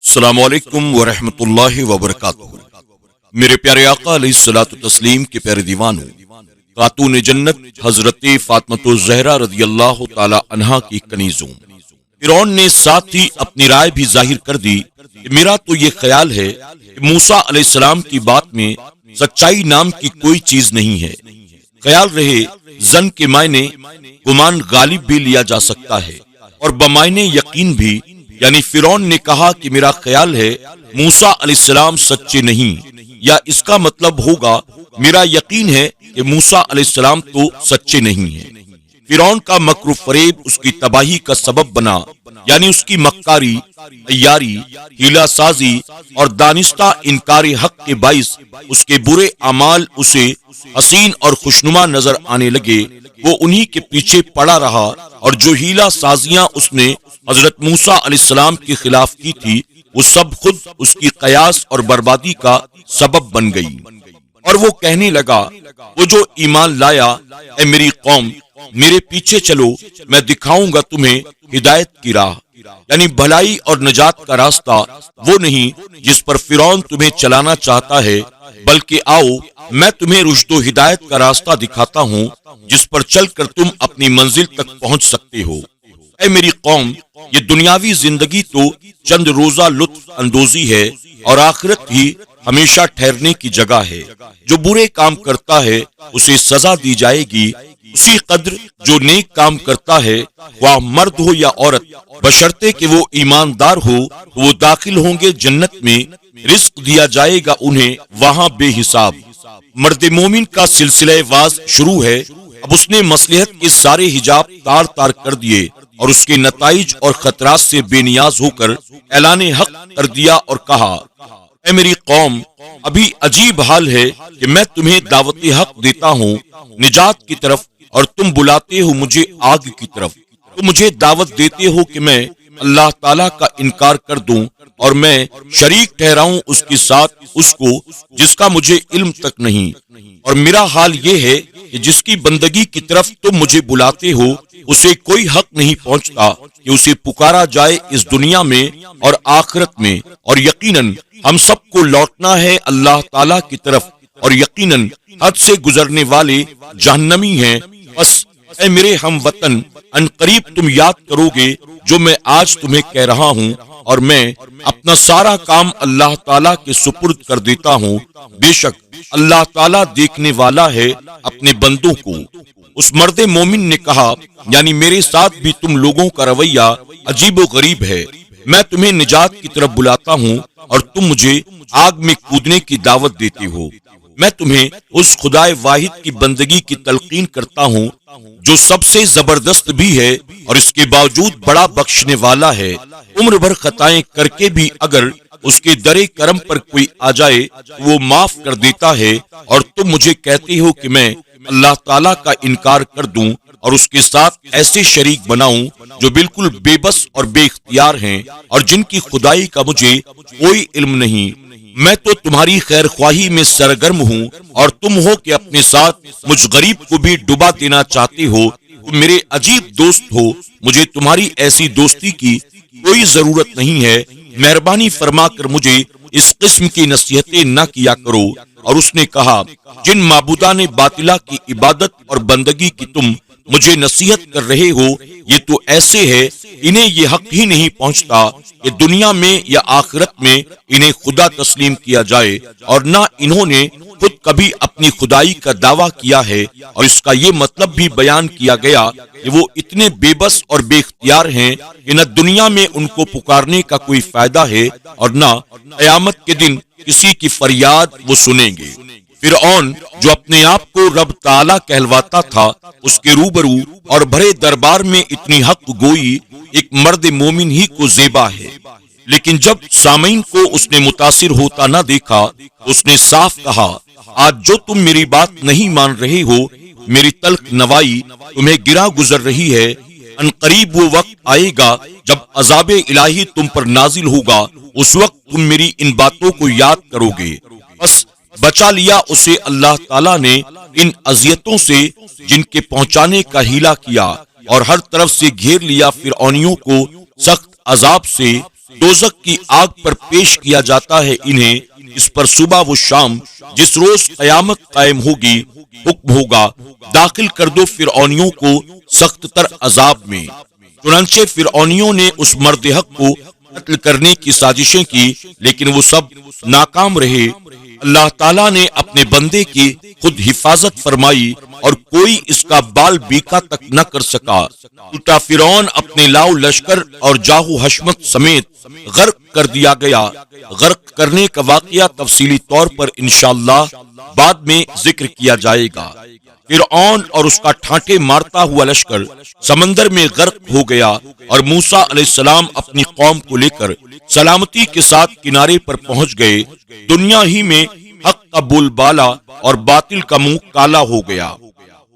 السلام علیکم ورحمۃ اللہ وبرکاتہ۔ میرے پیارے آقا علیہ الصلوۃ والتسلیم کے پیارے دیوانوں، خاتون جنت حضرت فاطمۃ الزہرا رضی اللہ تعالی عنہا کی کنیزوں، فرعون نے ساتھ ہی اپنی رائے بھی ظاہر کر دی کہ میرا تو یہ خیال ہے کہ موسیٰ علیہ السلام کی بات میں سچائی نام کی کوئی چیز نہیں ہے۔ خیال رہے زن کے معنی گمان غالب بھی لیا جا سکتا ہے اور بمعنی یقین بھی، یعنی فرعون نے کہا کہ میرا خیال ہے موسیٰ علیہ السلام سچے نہیں، یا اس کا مطلب ہوگا میرا یقین ہے کہ موسیٰ علیہ السلام تو سچے نہیں ہیں۔ فرعون کا مکر و فریب اس کی تباہی کا سبب بنا، یعنی اس کی مکاری، عیاری، ہیلا سازی اور دانستہ انکار حق کے باعث اس کے برے اعمال اسے حسین اور خوشنما نظر آنے لگے۔ وہ انہی کے پیچھے پڑا رہا اور جو ہیلا سازیاں اس نے حضرت موسیٰ علیہ السلام کے خلاف کی تھی، وہ سب خود اس کی قیاس اور بربادی کا سبب بن گئی۔ اور وہ کہنے لگا، وہ جو ایمان لایا، اے میری قوم، میرے پیچھے چلو، میں دکھاؤں گا تمہیں ہدایت کی راہ، یعنی بھلائی اور نجات کا راستہ وہ نہیں جس پر فرعون تمہیں چلانا چاہتا ہے، بلکہ آؤ میں تمہیں رشد و ہدایت کا راستہ دکھاتا ہوں جس پر چل کر تم اپنی منزل تک پہنچ سکتے ہو۔ اے میری قوم، یہ دنیاوی زندگی تو چند روزہ لطف اندوزی ہے اور آخرت ہی ہمیشہ ٹھہرنے کی جگہ ہے۔ جو برے کام کرتا ہے اسے سزا دی جائے گی، اسی قدر جو نیک کام کرتا ہے، خواہ مرد ہو یا عورت، بشرطے کہ وہ ایماندار ہو، تو وہ داخل ہوں گے جنت میں، رزق دیا جائے گا انہیں وہاں بے حساب۔ مرد مومن کا سلسلہ واز شروع ہے۔ اب اس نے مصلحت کے سارے حجاب تار تار کر دیے اور اس کے نتائج اور خطرات سے بے نیاز ہو کر اعلان حق کر دیا اور کہا، اے میری قوم، ابھی عجیب حال ہے کہ میں تمہیں دعوت حق دیتا ہوں نجات کی طرف، اور تم بلاتے ہو مجھے آگ کی طرف۔ تم مجھے دعوت دیتے ہو کہ میں اللہ تعالیٰ کا انکار کر دوں اور میں شریک ٹھہراؤں اس کے ساتھ اس کو جس کا مجھے علم تک نہیں، اور میرا حال یہ ہے کہ جس کی بندگی کی طرف تم مجھے بلاتے ہو اسے کوئی حق نہیں پہنچتا کہ اسے پکارا جائے اس دنیا میں اور آخرت میں، اور یقیناً ہم سب کو لوٹنا ہے اللہ تعالیٰ کی طرف، اور یقیناً حد سے گزرنے والے جہنمی ہیں۔ بس اے میرے ہم وطن، ان قریب تم یاد کرو گے جو میں آج تمہیں کہہ رہا ہوں، اور میں اپنا سارا کام اللہ تعالیٰ کے سپرد کر دیتا ہوں۔ بے شک اللہ تعالیٰ دیکھنے والا ہے اپنے بندوں کو۔ اس مرد مومن نے کہا، یعنی میرے ساتھ بھی تم لوگوں کا رویہ عجیب و غریب ہے۔ میں تمہیں نجات کی طرف بلاتا ہوں اور تم مجھے آگ میں کودنے کی دعوت دیتے ہو۔ میں تمہیں اس خدائے واحد کی بندگی کی تلقین کرتا ہوں جو سب سے زبردست بھی ہے اور اس کے باوجود بڑا بخشنے والا ہے۔ عمر بھر خطائیں کر کے بھی اگر اس کے در کرم پر کوئی آ جائے تو وہ معاف کر دیتا ہے، اور تم مجھے کہتے ہو کہ میں اللہ تعالیٰ کا انکار کر دوں اور اس کے ساتھ ایسے شریک بناؤں جو بالکل بے بس اور بے اختیار ہیں اور جن کی خدائی کا مجھے کوئی علم نہیں۔ میں تو تمہاری خیر خواہی میں سرگرم ہوں اور تم ہو کہ اپنے ساتھ مجھ غریب کو بھی ڈبا دینا چاہتے ہو۔ تم میرے عجیب دوست ہو، مجھے تمہاری ایسی دوستی کی کوئی ضرورت نہیں ہے۔ مہربانی فرما کر مجھے اس قسم کی نصیحتیں نہ کیا کرو۔ اور اس نے کہا، جن معبودان باطلہ کی عبادت اور بندگی کی تم مجھے نصیحت کر رہے ہو، یہ تو ایسے ہے انہیں یہ حق ہی نہیں پہنچتا کہ دنیا میں یا آخرت میں انہیں خدا تسلیم کیا جائے، اور نہ انہوں نے خود کبھی اپنی خدائی کا دعویٰ کیا ہے، اور اس کا یہ مطلب بھی بیان کیا گیا کہ وہ اتنے بے بس اور بے اختیار ہیں کہ نہ دنیا میں ان کو پکارنے کا کوئی فائدہ ہے اور نہ قیامت کے دن کسی کی فریاد وہ سنیں گے۔ فرعون جو اپنے آپ کو رب تعالیٰ کہلواتا تھا، اس کے روبرو اور بھرے دربار میں اتنی حق گوئی ایک مرد مومن ہی کو زیبا ہے۔ لیکن جب سامعین کو اس نے متاثر ہوتا نہ دیکھا تو اس نے صاف کہا، آج جو تم میری بات نہیں مان رہے ہو، میری تلخ نوائی تمہیں گرا گزر رہی ہے۔ ان قریب وہ وقت آئے گا جب عذاب الہی تم پر نازل ہوگا، اس وقت تم میری ان باتوں کو یاد کرو گے۔ بس بچا لیا اسے اللہ تعالیٰ نے ان اذیتوں سے جن کے پہنچانے کا ہیلا کیا، اور ہر طرف سے گھیر لیا فرعونیوں کو سخت عذاب سے دوزخ کی آگ پر پیش کیا جاتا ہے انہیں اس پر صبح و شام جس روز قیامت قائم ہوگی حکم ہوگا داخل کر دو فرعونیوں کو سخت تر عذاب میں۔ چنانچہ فرعونیوں نے اس مرد حق کو قتل کرنے کی سازشیں کی لیکن وہ سب ناکام رہے۔ اللہ تعالیٰ نے اپنے بندے کی خود حفاظت فرمائی اور کوئی اس کا بال بیکا تک نہ کر سکا۔ ٹوٹا فرعون اپنے لاؤ لشکر اور جاہو حشمت سمیت غرق کر دیا گیا۔ غرق کرنے کا واقعہ تفصیلی طور پر انشاءاللہ بعد میں ذکر کیا جائے گا۔ فرعون اور اس کا ٹھانٹے مارتا ہوا لشکر سمندر میں غرق ہو گیا اور موسیٰ علیہ السلام اپنی قوم کو لے کر سلامتی کے ساتھ کنارے پر پہنچ گئے۔ دنیا ہی میں حق کا بول بالا اور باطل کا منہ کالا ہو گیا۔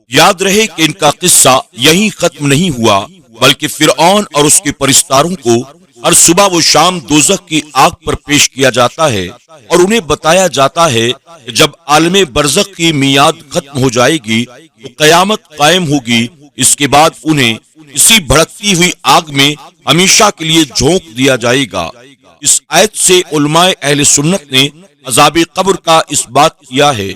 یاد رہے کہ ان کا قصہ یہیں ختم نہیں ہوا بلکہ فرعون اور اس کے پرستاروں کو ہر صبح و شام دوزخ کی آگ پر پیش کیا جاتا ہے اور انہیں بتایا جاتا ہے کہ جب عالم برزخ کی میعاد ختم ہو جائے گی تو قیامت قائم ہوگی۔ اس کے بعد انہیں اسی بھڑکتی ہوئی آگ میں ہمیشہ کے لیے جھونک دیا جائے گا۔ اس آیت سے علماء اہل سنت نے عذاب قبر کا اس بات کیا ہے۔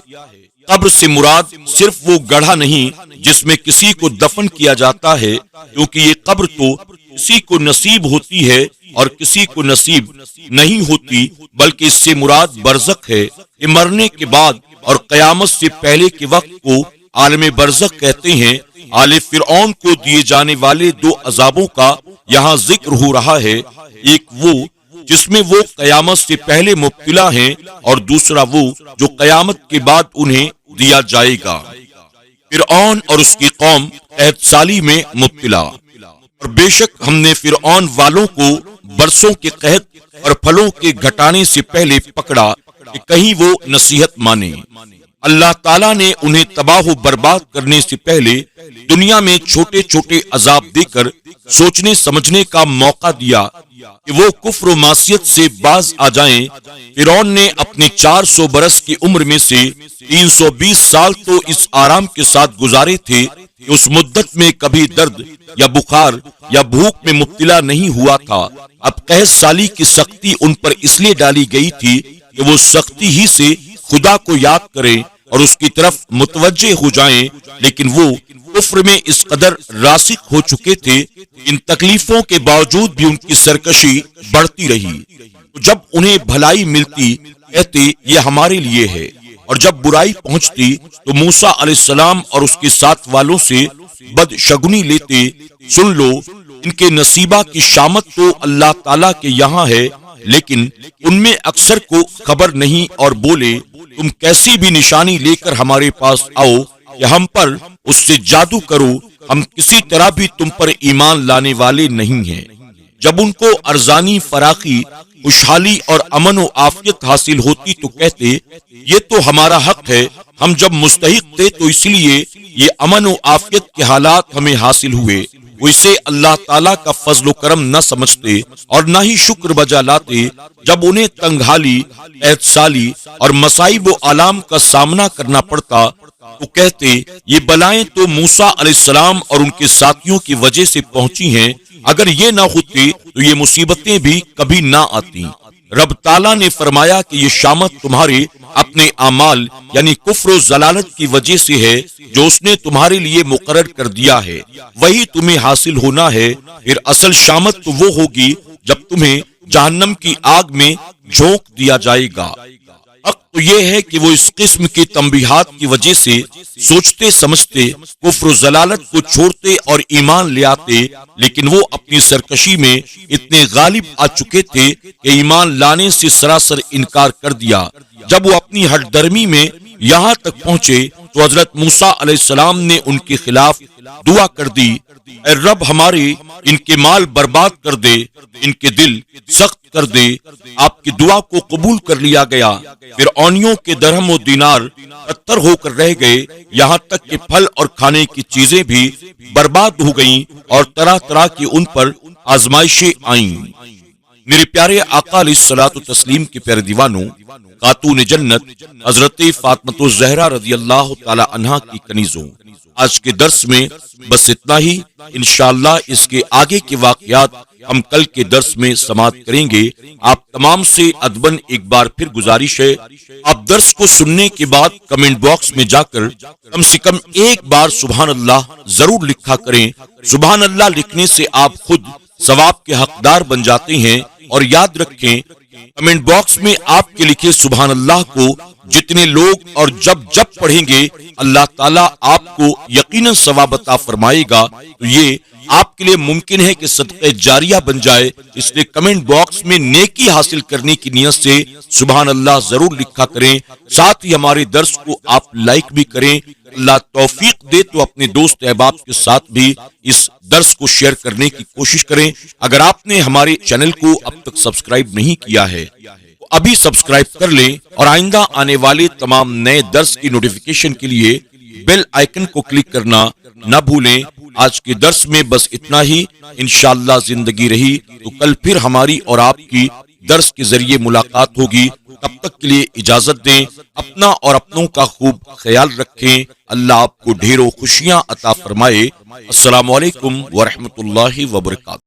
قبر سے مراد صرف وہ گڑھا نہیں جس میں کسی کو دفن کیا جاتا ہے، کیونکہ یہ قبر تو کسی کو نصیب ہوتی ہے اور کسی کو نصیب نہیں ہوتی، بلکہ اس سے مراد برزخ ہے۔ یہ مرنے کے بعد اور قیامت سے پہلے کے وقت کو عالم برزخ کہتے ہیں۔ آل فرعون کو دیے جانے والے دو عذابوں کا یہاں ذکر ہو رہا ہے، ایک وہ جس میں وہ قیامت سے پہلے مبتلا ہیں اور دوسرا وہ جو قیامت کے بعد انہیں دیا جائے گا۔ فرعون اور اس کی قوم قحط سالی میں مبتلا، اور بے شک ہم نے فرعون والوں کو برسوں کے قحط اور پھلوں کے گھٹانے سے پہلے پکڑا کہ کہیں وہ نصیحت مانے۔ اللہ تعالیٰ نے انہیں تباہ و برباد کرنے سے پہلے دنیا میں چھوٹے چھوٹے عذاب دے کر سوچنے سمجھنے کا موقع دیا کہ وہ کفر و معصیت سے باز آ جائیں۔ فرعون نے اپنے 400 برس کی عمر میں سے 320 سال تو اس آرام کے ساتھ گزارے تھے کہ اس مدت میں کبھی درد یا بخار یا بھوک میں مبتلا نہیں ہوا تھا۔ اب قحط سالی کی سختی ان پر اس لیے ڈالی گئی تھی کہ وہ سختی ہی سے خدا کو یاد کریں اور اس کی طرف متوجہ ہو جائیں، لیکن وہ کفر میں اس قدر راسخ ہو چکے تھے، ان تکلیفوں کے باوجود بھی ان کی سرکشی بڑھتی رہی۔ جب انہیں بھلائی ملتی کہتے یہ ہمارے لیے ہے، اور جب برائی پہنچتی تو موسیٰ علیہ السلام اور اس کے ساتھ والوں سے بدشگنی لیتے۔ سن لو، ان کے نصیبہ کی شامت تو اللہ تعالیٰ کے یہاں ہے، لیکن ان میں اکثر کو خبر نہیں اور بولے تم کیسی بھی نشانی لے کر ہمارے پاس آؤ کہ ہم پر اس سے جادو کرو، ہم کسی طرح بھی تم پر ایمان لانے والے نہیں ہیں۔ جب ان کو ارزانی فراخی، خوشحالی اور امن و عافیت حاصل ہوتی تو کہتے یہ تو ہمارا حق ہے، ہم جب مستحق تھے تو اس لیے یہ امن و عافیت کے حالات ہمیں حاصل ہوئے۔ وہ اسے اللہ تعالیٰ کا فضل و کرم نہ سمجھتے اور نہ ہی شکر بجا لاتے۔ جب انہیں تنگحالی، قحط سالی اور مصائب و آلام کا سامنا کرنا پڑتا تو کہتے یہ بلائیں تو موسیٰ علیہ السلام اور ان کے ساتھیوں کی وجہ سے پہنچی ہیں، اگر یہ نہ ہوتی تو یہ مصیبتیں بھی کبھی نہ آتی۔ رب تعالیٰ نے فرمایا کہ یہ شامت تمہارے اپنے اعمال یعنی کفر و ضلالت کی وجہ سے ہے جو اس نے تمہارے لیے مقرر کر دیا ہے، وہی تمہیں حاصل ہونا ہے۔ پھر اصل شامت تو وہ ہوگی جب تمہیں جہنم کی آگ میں جھونک دیا جائے گا۔ حق تو یہ ہے کہ وہ اس قسم کی تنبیہات کی وجہ سے سوچتے سمجھتے کفر و ضلالت کو چھوڑتے اور ایمان لے آتے، لیکن وہ اپنی سرکشی میں اتنے غالب آ چکے تھے کہ ایمان لانے سے سراسر انکار کر دیا۔ جب وہ اپنی ہٹ درمی میں یہاں تک پہنچے تو حضرت موسیٰ علیہ السلام نے ان کے خلاف دعا کر دی، اے رب ہمارے ان کے مال برباد کر دے، ان کے دل سخت کر دے۔ آپ کی دعا کو قبول کر لیا گیا۔ فرعونیوں کے درہم و دینار پتھر ہو کر رہ گئے، یہاں تک کہ پھل اور کھانے کی چیزیں بھی برباد ہو گئیں اور طرح طرح کی ان پر آزمائشیں آئیں۔ میرے پیارے آقا علیہ الصلوۃ والتسلیم کے پیارے دیوانوں، خاتون جنت حضرت فاطمہ الزہرا رضی اللہ تعالی عنہا کی کنیزوں، آج کے درس میں بس اتنا ہی، انشاءاللہ اس کے آگے کے واقعات ہم کل کے درس میں سماعت کریں گے۔ آپ تمام سے ادباً ایک بار پھر گزارش ہے، آپ درس کو سننے کے بعد کمنٹ باکس میں جا کر کم سے کم ایک بار سبحان اللہ ضرور لکھا کریں۔ سبحان اللہ لکھنے سے آپ خود ثواب کے حقدار بن جاتے ہیں، اور یاد رکھیں کمنٹ باکس میں آپ کے لکھے سبحان اللہ کو جتنے لوگ اور جب پڑھیں گے اللہ تعالیٰ آپ کو یقیناً ثواب عطا فرمائے گا۔ تو یہ آپ کے لیے ممکن ہے کہ صدقہ جاریہ بن جائے، اس لیے کمنٹ باکس میں نیکی حاصل کرنے کی نیت سے سبحان اللہ ضرور لکھا کریں۔ ساتھ ہی ہمارے درس کو آپ لائک بھی کریں۔ اللہ توفیق دے تو اپنے دوست احباب کے ساتھ بھی اس درس کو شیئر کرنے کی کوشش کریں۔ اگر آپ نے ہمارے چینل کو اب تک سبسکرائب نہیں کیا ہے تو ابھی سبسکرائب کر لیں، اور آئندہ آنے والے تمام نئے درس کی نوٹیفیکیشن کے لیے بیل آئیکن کو کلک کرنا نہ بھولیں۔ آج کے درس میں بس اتنا ہی، انشاءاللہ زندگی رہی تو کل پھر ہماری اور آپ کی درس کے ذریعے ملاقات ہوگی۔ تب تک کے لیے اجازت دیں، اپنا اور اپنوں کا خوب خیال رکھیں۔ اللہ آپ کو ڈھیروں خوشیاں عطا فرمائے۔ السلام علیکم ورحمۃ اللہ وبرکاتہ۔